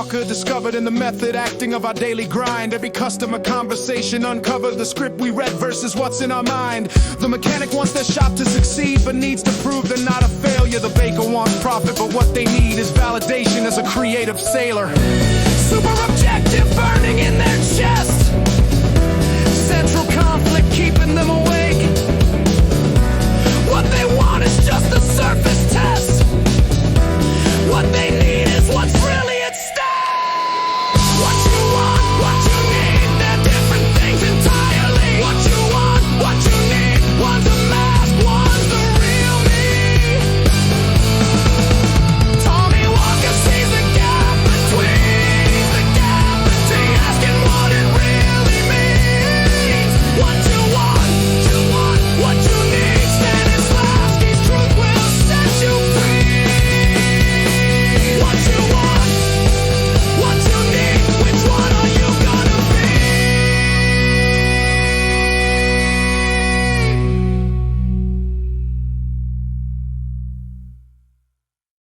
talker discovered in the method acting of our daily grind. Every customer conversation uncovered the script we read versus what's in our mind. The mechanic wants their shop to succeed but needs to prove they're not a failure. The baker wants profit but what they need is validation as a creative sailor. Super